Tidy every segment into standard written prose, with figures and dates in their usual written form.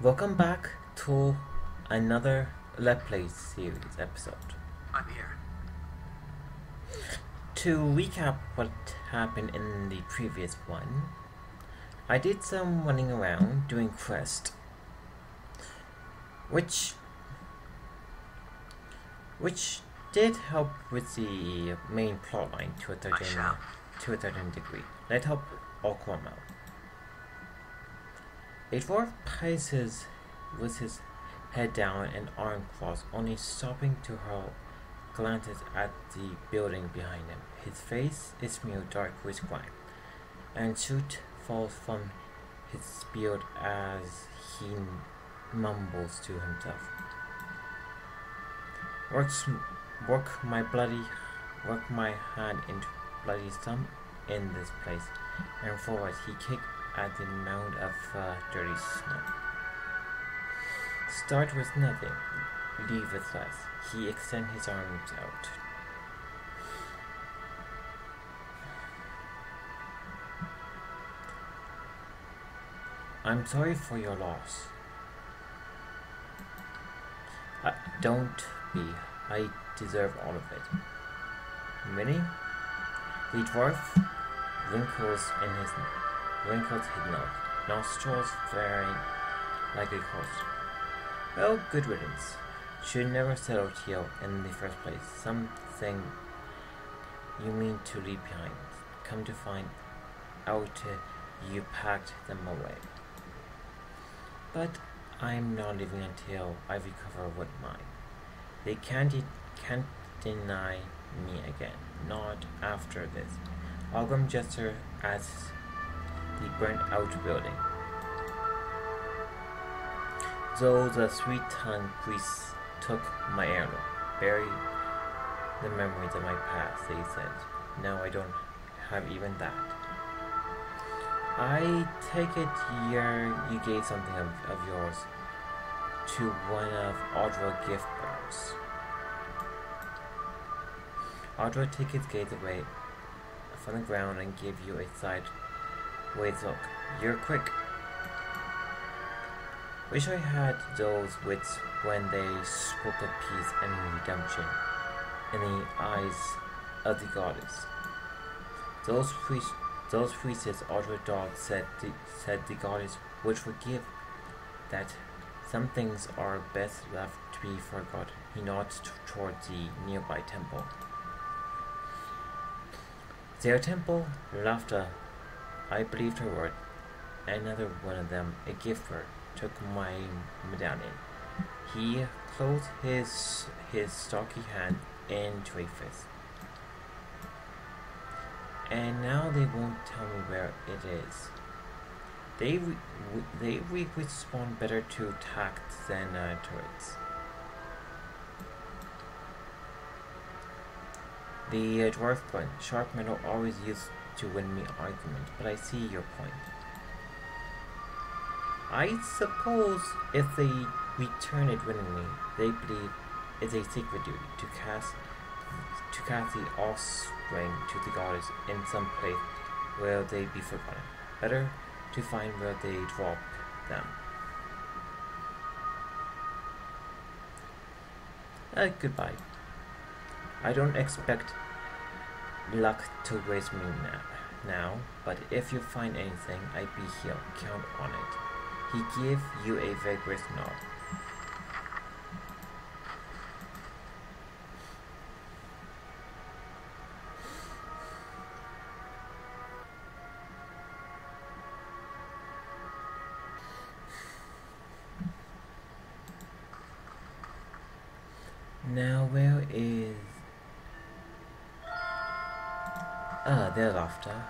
Welcome back to another Let's Play series episode. I'm here. To recap what happened in the previous one, I did some running around doing quest, which did help with the main plotline to a certain degree. Let help all come out. A dwarf passes with his head down and arm crossed, only stopping to hurl glances at the building behind him. His face is smeared dark with grime, and soot falls from his beard as he mumbles to himself. Work my hand into bloody thumb in this place, and forward he kicked at the mound of dirty snow. Start with nothing, leave with less. He extended his arms out. I'm sorry for your loss. Don't be. I deserve all of it. Really? The dwarf wrinkles his nose, nostrils flaring like a horse. Well, good riddance. Should never settle here in the first place. Something you mean to leave behind. Come to find out, you packed them away. But I'm not leaving until I recover what mine. They can't deny me again. Not after this. Ogrim gesture at the burnt-out building. Though the sweet-tongued priest took my heirloom, buried the memories of my past, they said. Now I don't have even that. I take it you gave something of yours to one of Audra's gift bearers. Audra took his gaze away from the ground and gave you a sideways look. You're quick. Wish I had those wits when they spoke of peace and redemption in the eyes of the goddess. Those priests Audra dog said the goddess would forgive, that some things are best left to be forgotten. He nods towards the nearby temple. Their temple, laughter. I believed her word. Another one of them, a giver, took my medallion. He closed his stocky hand into a fist. And now they won't tell me where it is. They respond better to tact than turrets. The dwarf point, sharp metal always used to win me argument, but I see your point. I suppose if they return it willingly, they believe it's a sacred duty to cast the offspring to the goddess in some place where they be forgotten. Better to find where they drop them. Goodbye. I don't expect luck to waste me now, but if you find anything, I'd be here. Count on it. He gave you a vigorous nod. Now where is... there's laughter.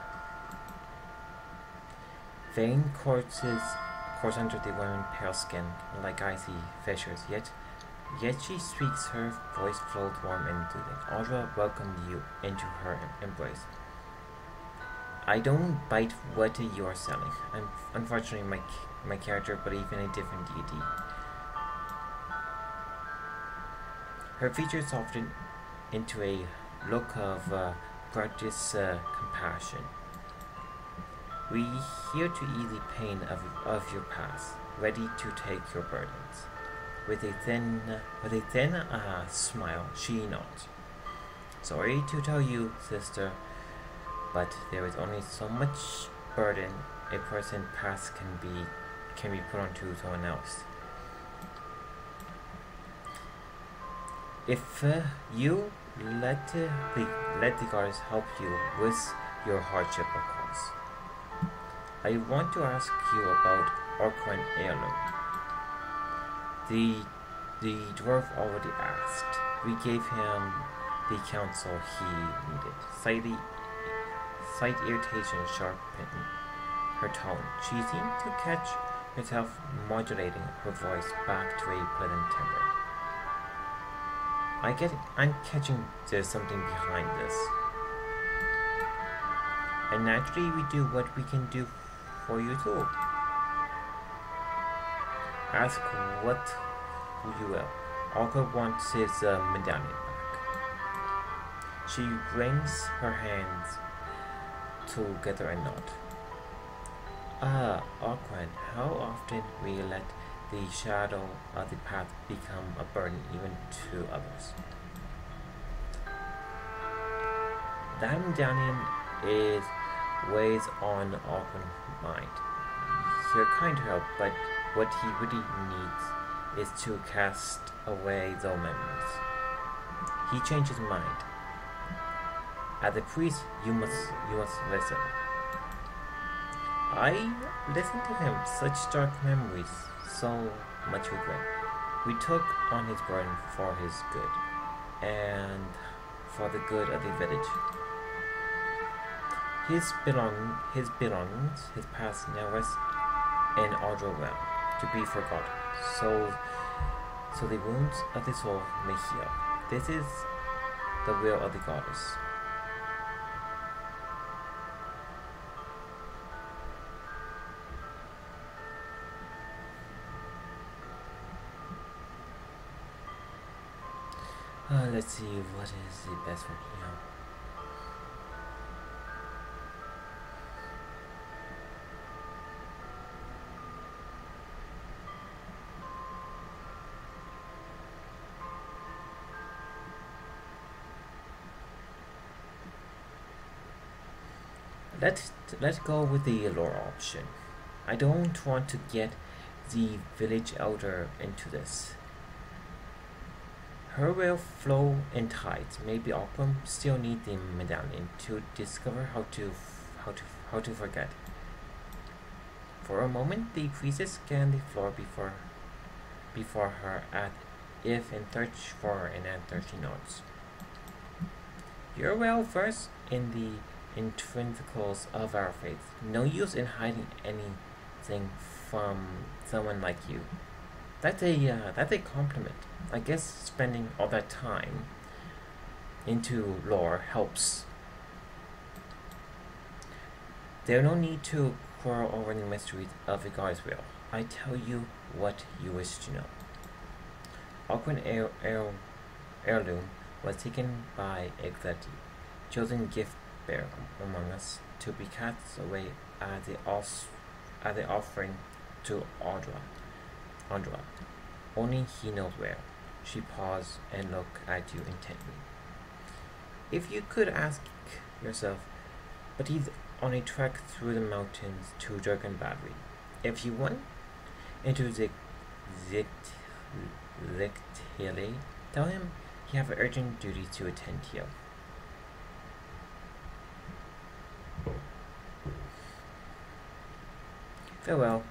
Vein course under the woman's pale skin, like icy fissures, yet she speaks, her voice flows warm and soothing. Audra welcomed you into her embrace. I don't bite what you are selling. Unfortunately, my character believes in a different deity. Her features softened into a look of practiced compassion. We here to ease the pain of your past, ready to take your burdens. With a thin smile, she nods. Sorry to tell you, sister, but there is only so much burden a person's past can be put onto someone else. If you let the goddess help you with your hardship, of course. I want to ask you about Orquin heirloom. The dwarf already asked. We gave him the counsel he needed. Slight irritation sharpened her tone. She seemed to catch herself modulating her voice back to a pleasant timbre. I'm catching there's something behind this. And naturally we do what we can do for you too. Ask what you will. Alka wants his medallion back. She wrings her hands together and nod. Awkward. How often we let the shadow of the path become a burden even to others. That medallion weighs on Awkward's mind. You're kind to help, but what he really needs is to cast away those memories. He changed his mind. As a priest, you must listen. I listened to him. Such dark memories, so much regret. We took on his burden for his good, and for the good of the village. His belongings, his past now rests in Audra realm, to be forgotten. So the wounds of the soul may heal. This is the will of the goddess. Let's see what is the best one here. Let's go with the lore option. I don't want to get the village elder into this. Her will flow in tides. Maybe Auckland still need the medallion to discover how to forget. For a moment, the priestess scanned the floor before her, if in search for an answer. She nods. You're well versed in the intrinsicals of our faith. No use in hiding anything from someone like you. That's a compliment. I guess spending all that time into lore helps. There's no need to quarrel over the mysteries of the God's will. I tell you what you wish to know. Auckland heirloom was taken by Exetti, chosen gift bearer among us, to be cast away as the offering to Audra. Only he knows where. She paused and looked at you intently. If you could ask yourself, but he's on a trek through the mountains to Durgan Battery. If you went into Zictili, tell him you have urgent duty to attend here. Farewell.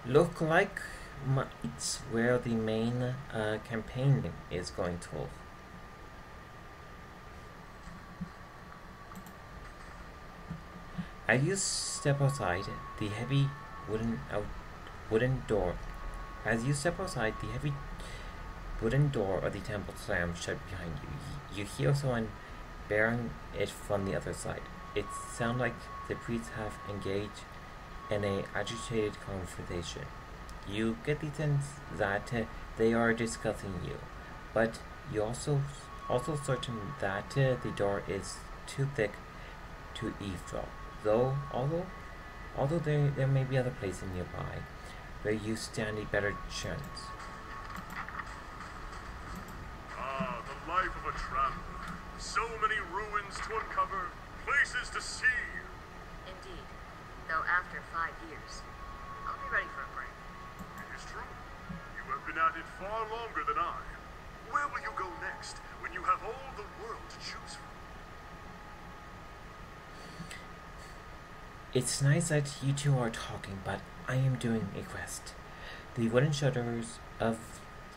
Look like it's where the main campaign is going to. As you step outside the heavy wooden door, of the temple slams shut behind you. You hear someone bearing it from the other side. It sounds like the priests have engaged in an agitated conversation. You get the sense that they are discussing you, but You also certain that the door is too thick to eavesdrop. Although there may be other places nearby where you stand a better chance. Ah, the life of a traveler. So many ruins to uncover, places to see. Indeed. Though after 5 years, I'll be ready for a break. It is true. You have been at it far longer than I. Where will you go next when you have all the world to choose from? It's nice that you two are talking, but I am doing a quest. The wooden shutters of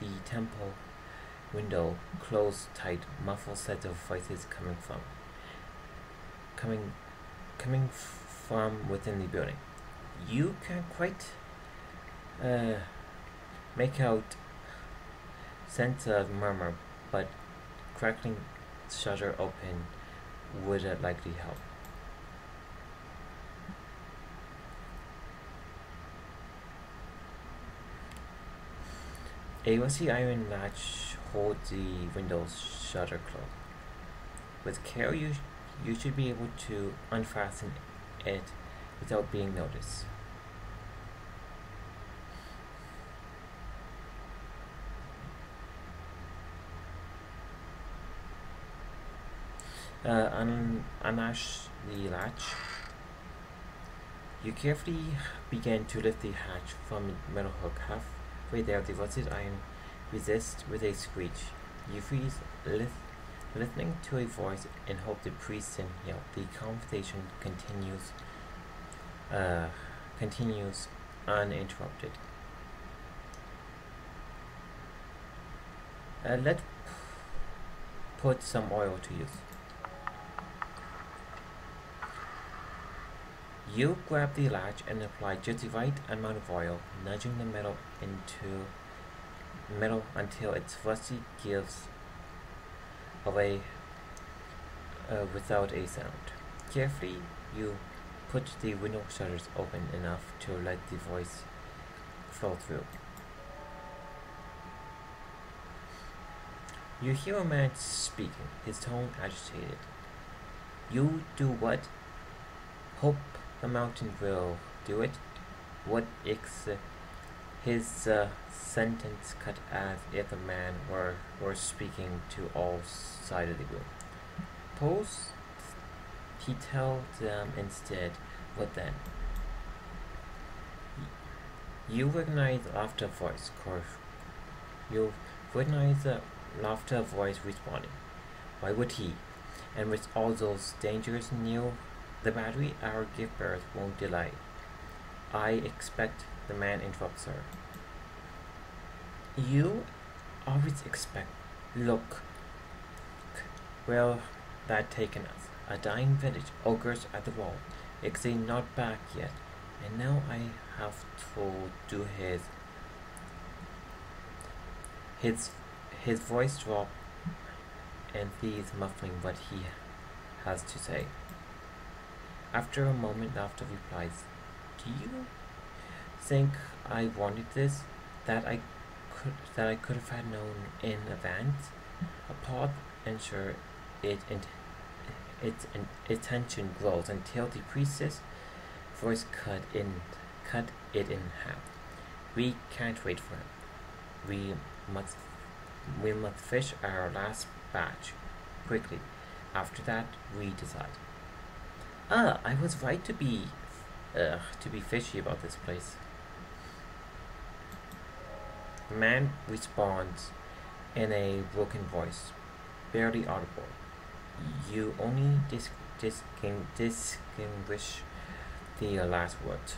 the temple window close tight, muffled set of voices coming from within the building. You can't quite make out sense of murmur, but crackling shutter open would likely help. A rusty iron latch holds the window's shutter closed. With care, you should be able to unfasten it without being noticed. Unash the latch. You carefully begin to lift the hatch from the metal hook. Halfway there, the rusted iron resists with a screech. You freeze, listening to a voice and hope the priest can help. The conversation continues uninterrupted. Let's put some oil to use. You grab the latch and apply just the right amount of oil, nudging the metal until its rusty gives away without a sound. Carefully, you put the window shutters open enough to let the voice flow through. You hear a man speaking, his tone agitated. You do what? Hope the mountain will do it. What his sentence cut as if the man were speaking to all sides of the room. Suppose he tells them instead, what then? You recognize the laughter voice, You recognize the laughter voice responding. Why would he? And with all those dangers near the battery, our gift bearers won't delay. I expect, the man interrupts her. You always expect. Look, where that taken us. A dying village, ogres at the wall. Ixie not back yet, and now I have to do his voice drop and he's muffling what he has to say. After a moment, laughter replies, "Do you think I wanted this? That I could have had known in advance?" Appalled, ensure its attention grows until the priestess' voice cut it in half. We can't wait for him. We must fish our last batch quickly. After that, we decide. I was right to be fishy about this place. The man responds in a broken voice, barely audible. You only distinguish the last words.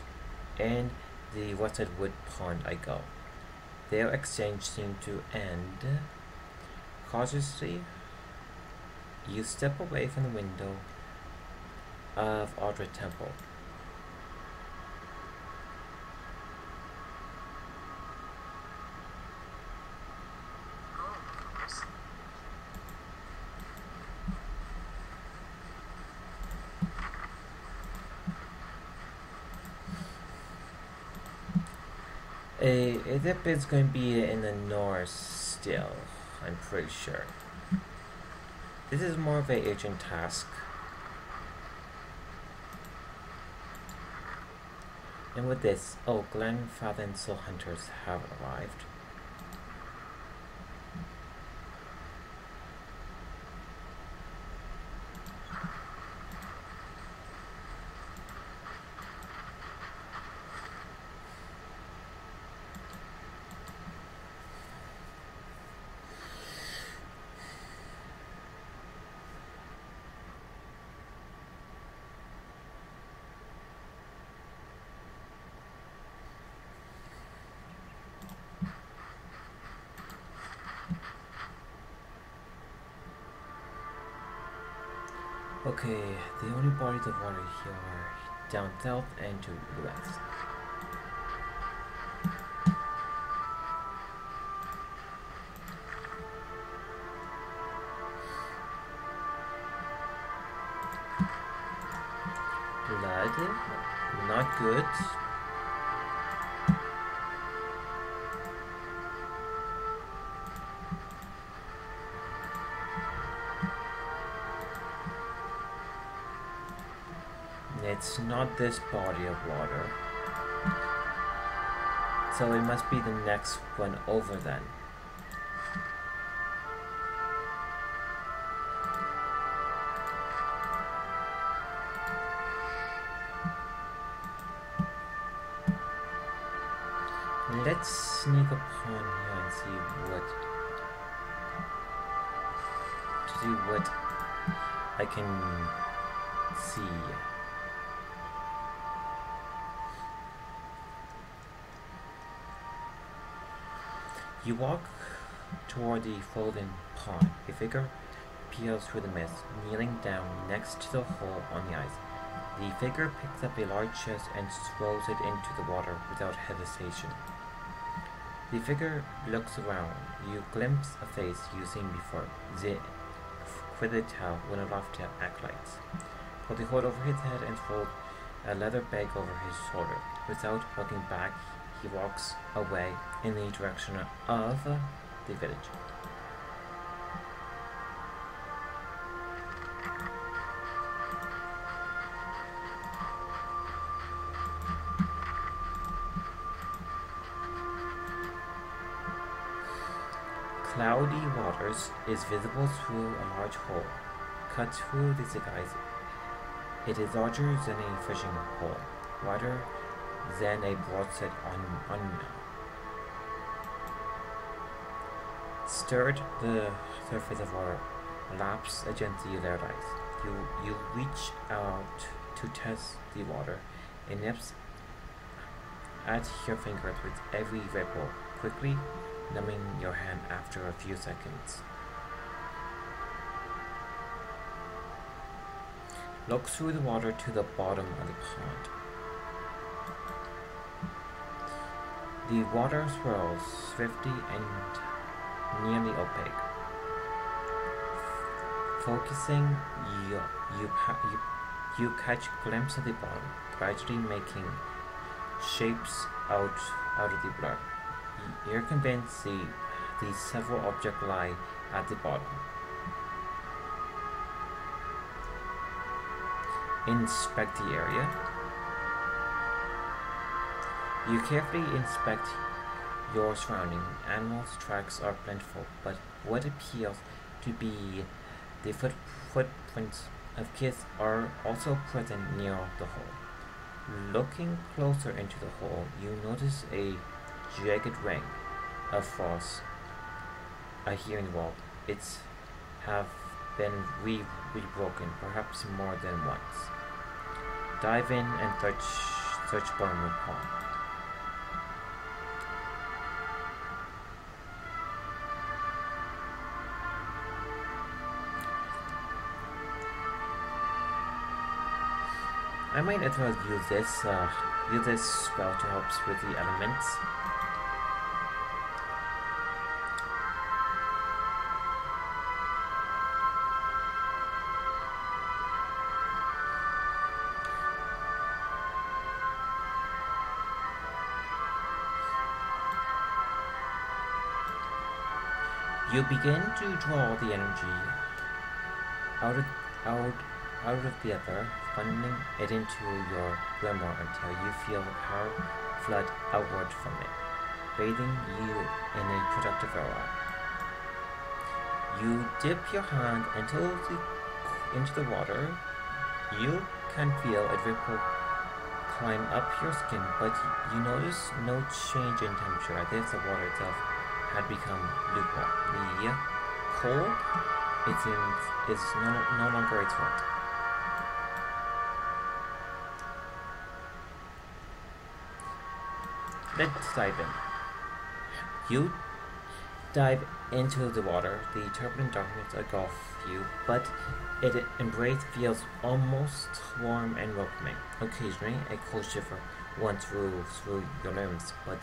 And the rusted wood pond I go. Their exchange seemed to end. Cautiously, you step away from the window of Audra Temple. Egypt is going to be in the north still. I'm pretty sure. This is more of a agent task. And with this, oh, Grandfather and Soul Hunters have arrived. Okay, the only bodies of water here are down south and to the west. Blood, not good. It's not this body of water. So it must be the next one over then. Let's sneak upon here and see what I can see. You walk toward the frozen pond. A figure peers through the mist, kneeling down next to the hole on the ice. The figure picks up a large chest and throws it into the water without hesitation. The figure looks around. You glimpse a face you've seen before. The Quiddital, one of Lofty acolytes. Put the hood over his head and throw a leather bag over his shoulder. Without looking back, he walks away in the direction of the village. Cloudy waters is visible through a large hole, cut through the skies. It is larger than a fishing hole, wider than a broadside on Stirred the surface of water, laps against the layered ice. You reach out to test the water. It nips at your fingers with every ripple, quickly numbing your hand after a few seconds. Look through the water to the bottom of the pond. The water swirls swiftly and nearly opaque. Focusing, you catch a glimpse of the bottom, gradually making shapes out of the blur. You're convinced the several objects lie at the bottom. Inspect the area. You carefully inspect your surroundings. Animals' tracks are plentiful, but what appears to be the footprints of kids are also present near the hole. Looking closer into the hole, you notice a jagged ring of frost here in the wall. It's have been rebroken, perhaps more than once. Dive in and search bottom of the pond. I might as well use this spell to help with the elements. You begin to draw the energy out of, out, out of the other, funneling it into your grimoire until you feel the power flood outward from it, bathing you in a productive aura. You dip your hand into the water. You can feel a ripple climb up your skin, but you notice no change in temperature, as if the water itself had become lukewarm. The cold is no longer its fault. Let's dive in. You dive into the water. The turbulent darkness engulfs you, but its embrace feels almost warm and welcoming. Occasionally, a cold shiver runs through your limbs, but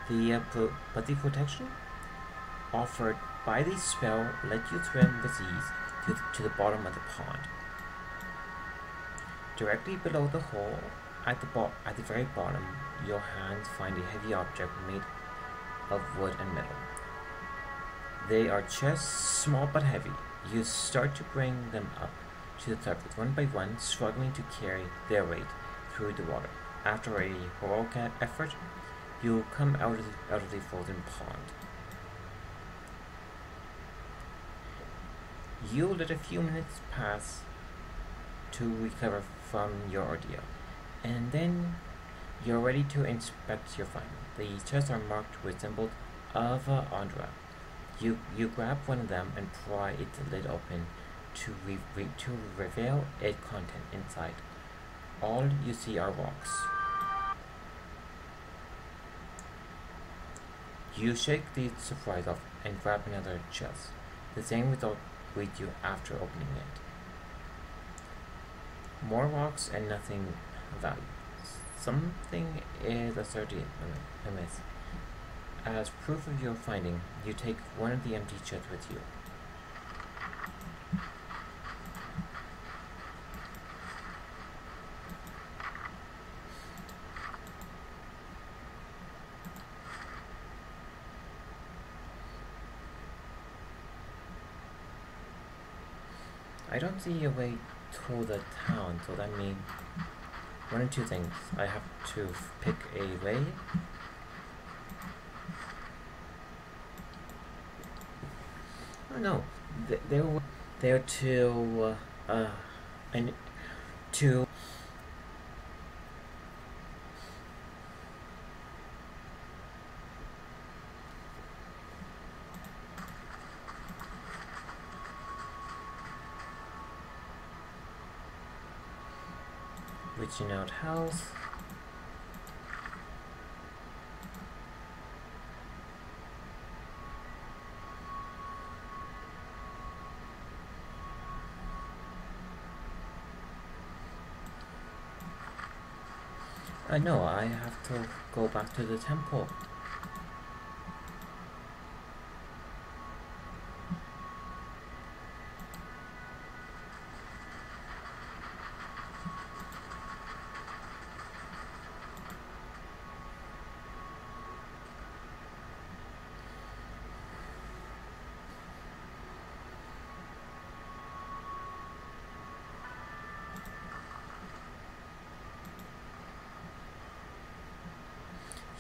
the protection offered by the spell let you swim with ease to the bottom of the pond. Directly below the hole, at the very bottom, your hands find a heavy object made of wood and metal. They are just small but heavy. You start to bring them up to the surface one by one, struggling to carry their weight through the water. After a heroic effort, you come out of the frozen pond. You let a few minutes pass to recover from your ordeal, and then you're ready to inspect your find. The chests are marked with symbols of Andra. You grab one of them and pry its lid open to reveal its content inside. All you see are rocks. You shake the surprise off and grab another chest. The same result waits you after opening it. More rocks and nothing of value. Something is asserted amiss. As proof of your finding, you take one of the empty chests with you. I don't see a way to the town, so that means one of two things. I have to pick a way. Oh no, they're to and to reaching out house. No, I have to go back to the temple.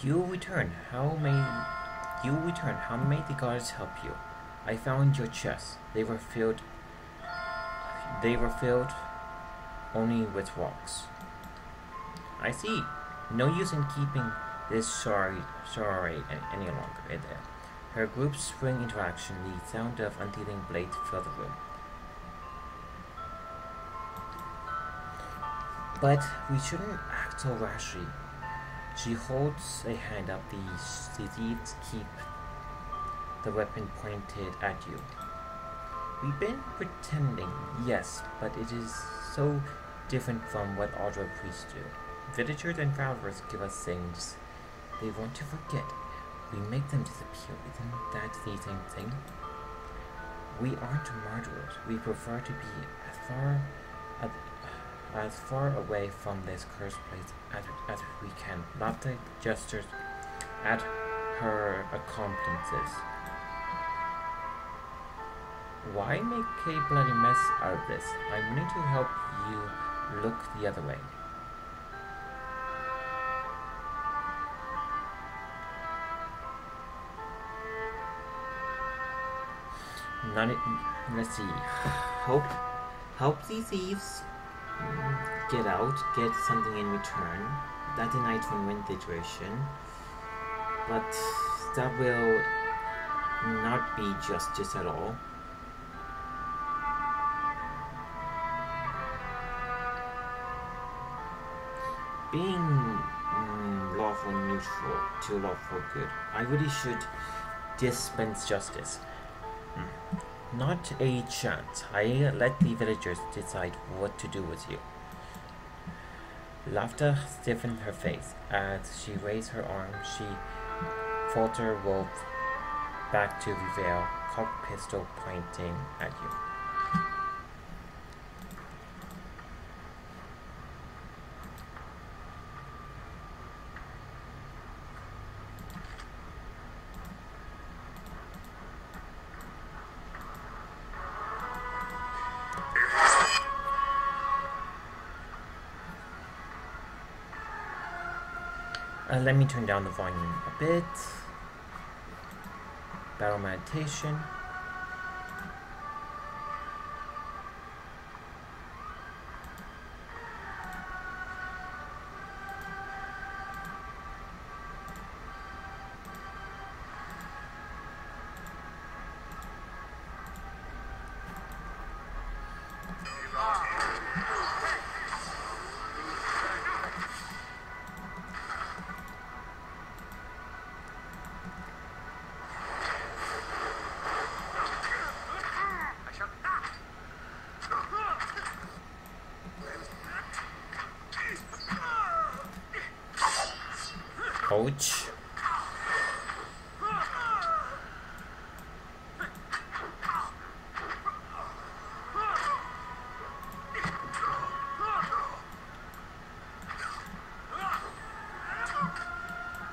You return. How may the gods help you? I found your chests. They were filled only with rocks. I see. No use in keeping this sorry any longer in there. Her group's spring interaction, the sound of unteething blades fill the room. But we shouldn't act so rashly. She holds a hand up. The thieves keep the weapon pointed at you. We've been pretending, yes, but it is so different from what Audra priests do. Villagers and followers give us things they want to forget. We make them disappear. Isn't that the same thing? We aren't murderers. We prefer to be as far away from this cursed place as we can. Lotta gestures at her accomplices. Why make a bloody mess out of this? I'm willing to help you look the other way. Let's see. Help these thieves get out, get something in return. That's a nice win-win situation. But that will not be justice at all. Being lawful neutral to lawful good, I really should dispense justice. Not a chance. I let the villagers decide what to do with you. Laughter stiffened her face. As she raised her arm, she faltered, rolled back to reveal, cocked pistol pointing at you. Let me turn down the volume a bit. Battle meditation. Ouch.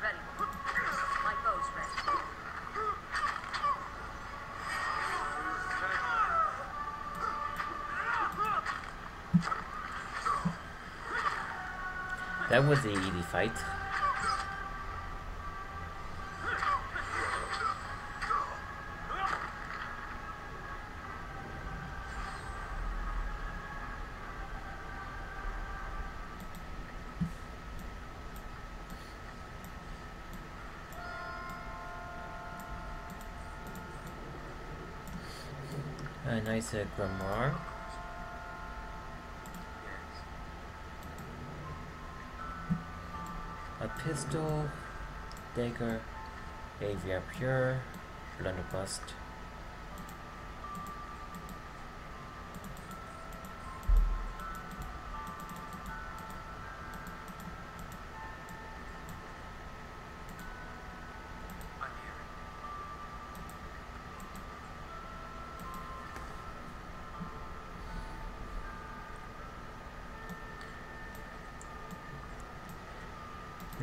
Ready. My bow's ready. That was an easy fight. A nice grimoire. A pistol, dagger, a rapier, blunderbuss.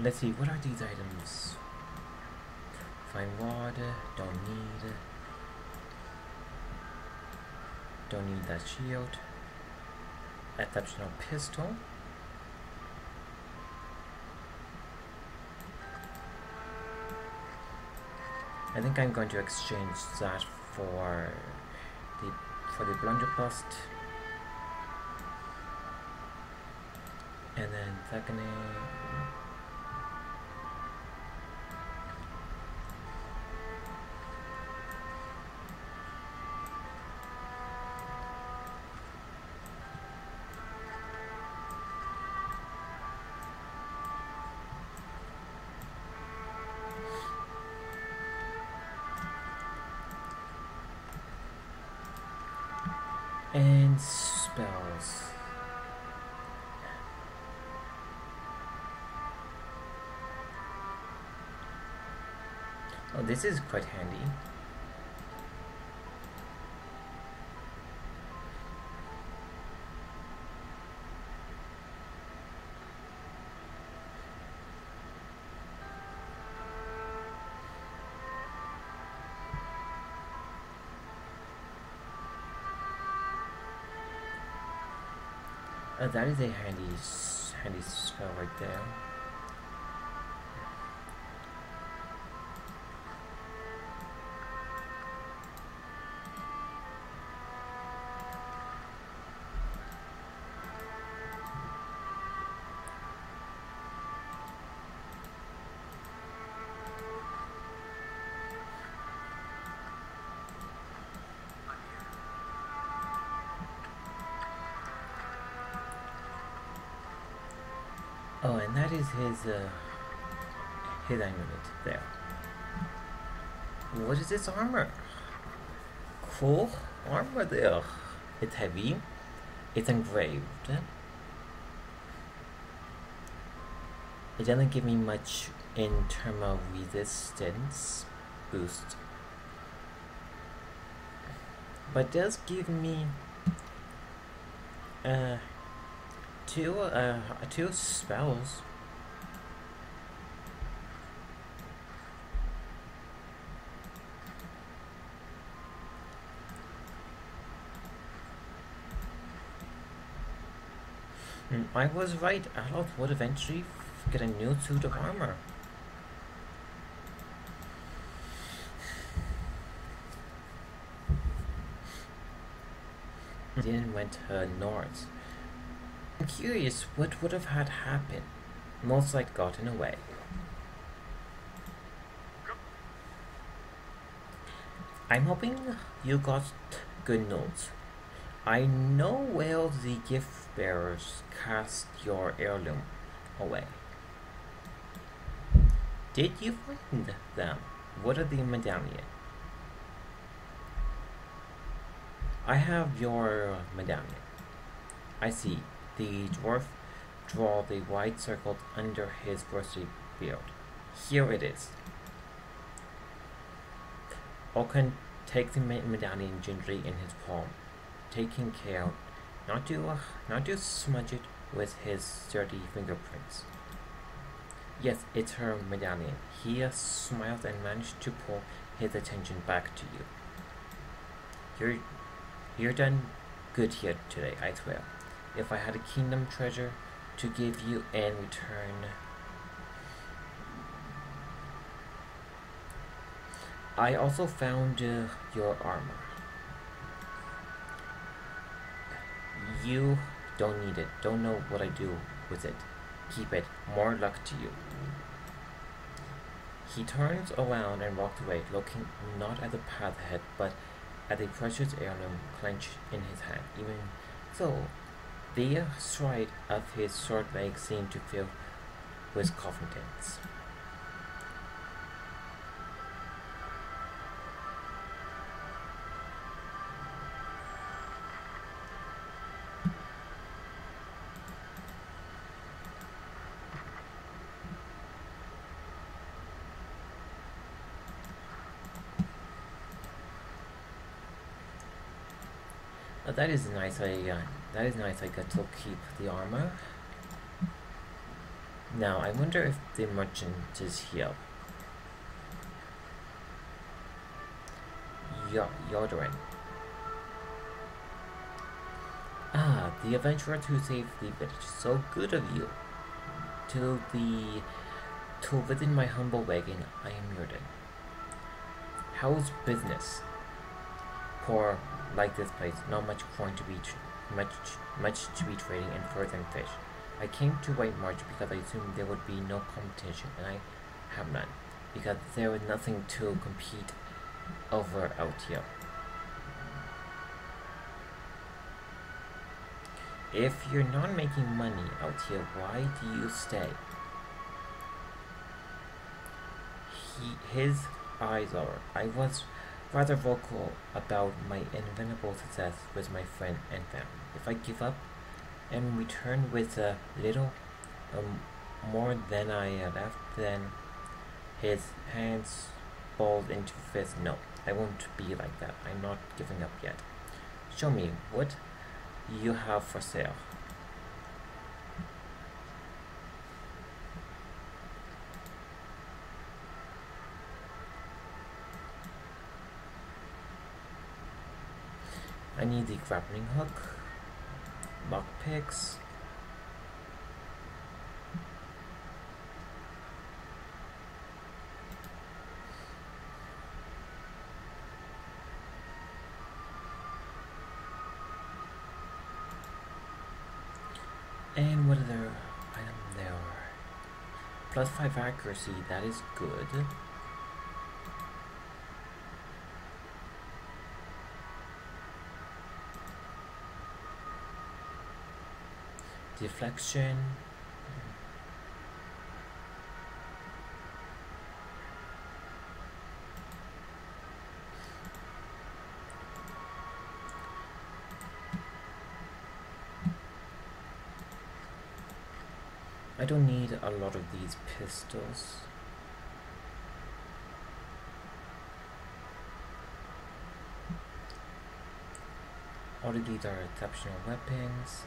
Let's see, what are these items? Find water, don't need it. Don't need that shield. Exceptional pistol. I think I'm going to exchange that for the blunderbuss. And then secondly, and spells. Oh, this is quite handy. That is a handy spell right there. Oh, and that is his amulet there. What is this armor? Cool armor there. It's heavy. It's engraved. It doesn't give me much in terms of resistance boost, but it does give me two spells. I was right. Aloth would eventually get a new suit of armor. Then went north. I'm curious what would have had happened. Most likely gotten away. I'm hoping you got good news. I know where the gift bearers cast your heirloom away. Did you find them? What are the medallion? I have your medallion. I see. The dwarf draw the white circle under his bristly beard. Here it is. Okan takes the medallion gingerly in his palm, taking care not to smudge it with his sturdy fingerprints. Yes, it's her medallion. He smiled and managed to pull his attention back to you. You're done good here today, I swear. If I had a kingdom treasure to give you in return, I also found your armor. You don't need it. Don't know what I do with it. Keep it. More luck to you. He turns around and walks away, looking not at the path ahead, but at the precious heirloom clenched in his hand. Even so, the stride of his short legs seemed to fill with confidence. That is nice. That is nice. I get to keep the armor. Now I wonder if the merchant is here. Yoderin. Ah, the adventurer who saved the village. So good of you. To visit my humble wagon. I am Yoderin. How's business? Poor. Like this place, not much coin to be much to be trading in furs and fish. I came to White March because I assumed there would be no competition, and I have none, because there was nothing to compete over out here. If you're not making money out here, why do you stay? His eyes are. I was rather vocal about my inevitable success with my friend and family. If I give up and return with a little more than I left, then his hands balled into fists. No, I won't be like that. I'm not giving up yet. Show me what you have for sale. I need the grappling hook, lockpicks, And what other item there? +5 accuracy, that is good. Deflection. I don't need a lot of these pistols. All of these are exceptional weapons.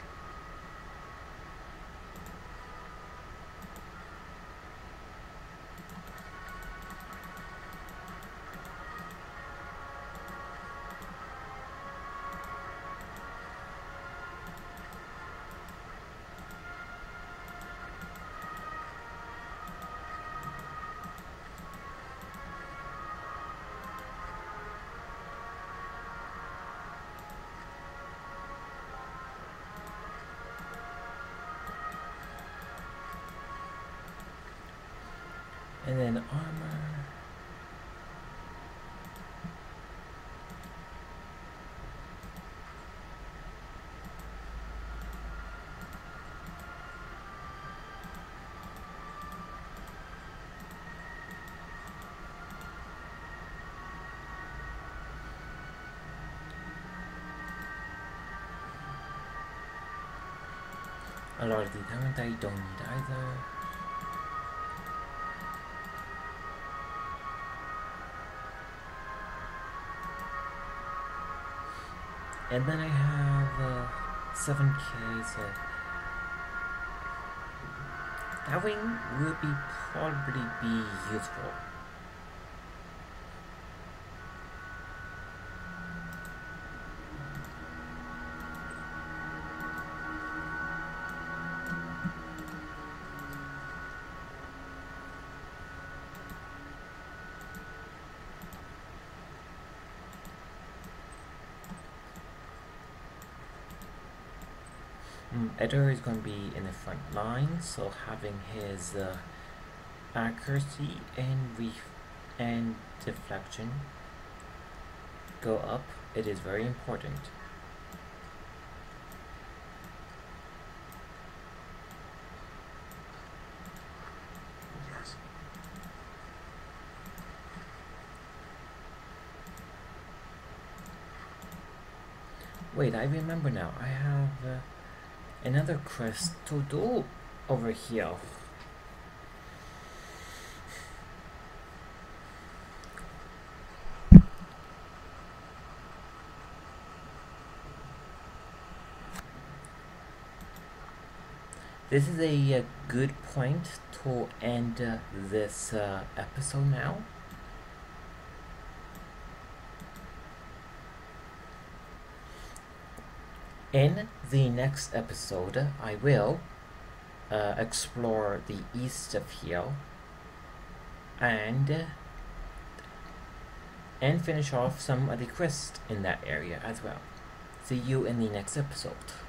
And then armor. A lot of the diamond I don't need either. And then I have 7k, so that wing would probably be useful. Eder is going to be in the front line, so having his accuracy and deflection go up, it is very important. Yes. Wait, I remember now. I have another quest to do over here. This is a good point to end this episode now. In the next episode, I will explore the east of here and finish off some of the quests in that area as well. See you in the next episode.